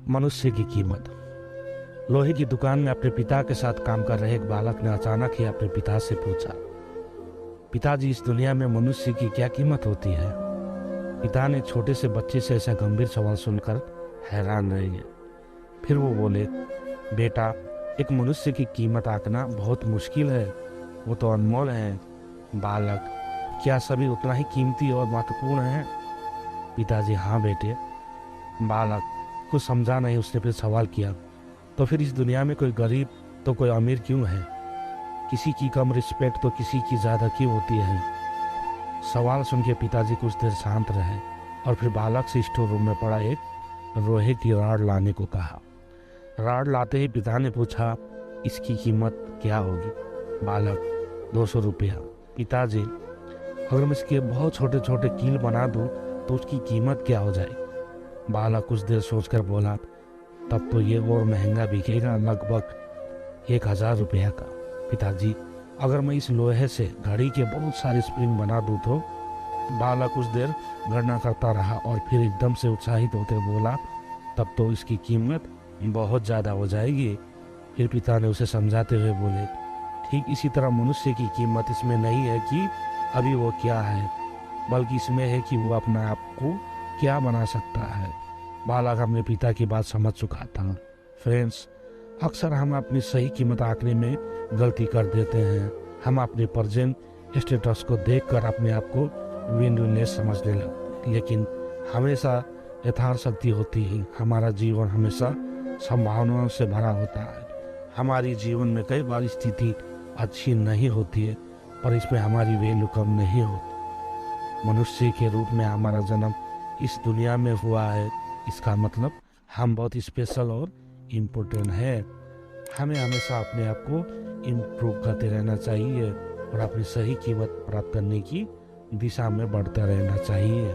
मनुष्य की कीमत। लोहे की दुकान में अपने पिता के साथ काम कर रहे एक बालक ने अचानक ही अपने पिता से पूछा, पिताजी, इस दुनिया में मनुष्य की क्या कीमत होती है? पिता ने छोटे से बच्चे से ऐसा गंभीर सवाल सुनकर हैरान रह गए। फिर वो बोले, बेटा, एक मनुष्य की कीमत आंकना बहुत मुश्किल है, वो तो अनमोल है। बालक, क्या सभी उतना ही कीमती और महत्वपूर्ण है? पिताजी, हाँ बेटे। बालक कुछ समझा नहीं, उसने फिर सवाल किया, तो फिर इस दुनिया में कोई गरीब तो कोई अमीर क्यों है? किसी की कम रिस्पेक्ट तो किसी की ज़्यादा क्यों होती है? सवाल सुन के पिताजी कुछ देर शांत रहे और फिर बालक से स्टोर रूम में पड़ा एक लोहे की रॉड लाने को कहा। रॉड लाते ही पिता ने पूछा, इसकी कीमत क्या होगी? बालक, 200 रुपया। पिताजी, अगर मैं इसके बहुत छोटे छोटे कील बना दूं तो उसकी कीमत क्या हो जाएगी? बालक कुछ देर सोचकर बोला, तब तो ये और महंगा बिकेगा, लगभग 1000 रुपया का। पिताजी, अगर मैं इस लोहे से घड़ी के बहुत सारे स्प्रिंग बना दूं तो? बालक कुछ देर गणना करता रहा और फिर एकदम से उत्साहित होकर बोला, तब तो इसकी कीमत बहुत ज़्यादा हो जाएगी। फिर पिता ने उसे समझाते हुए बोले, ठीक इसी तरह मनुष्य की कीमत इसमें नहीं है कि अभी वो क्या है, बल्कि इसमें है कि वो अपने आप को क्या बना सकता है। बालक अपने पिता की बात समझ चुका था। फ्रेंड्स, अक्सर हम अपनी सही कीमत आंकने में गलती कर देते हैं। हम अपने प्रेजेंट स्टेटस को देखकर अपने आप को वैल्यूलेस समझने लगते हैं, लेकिन हमेशा यथार्थ शक्ति होती है। हमारा जीवन हमेशा संभावनाओं से भरा होता है। हमारी जीवन में कई बार स्थिति अच्छी नहीं होती है, पर इसमें हमारी वैल्यू कम नहीं होती। मनुष्य के रूप में हमारा जन्म इस दुनिया में हुआ है, इसका मतलब हम बहुत स्पेशल और इम्पोर्टेंट है। हमें हमेशा अपने आप को इम्प्रूव करते रहना चाहिए और अपनी सही कीमत प्राप्त करने की दिशा में बढ़ता रहना चाहिए।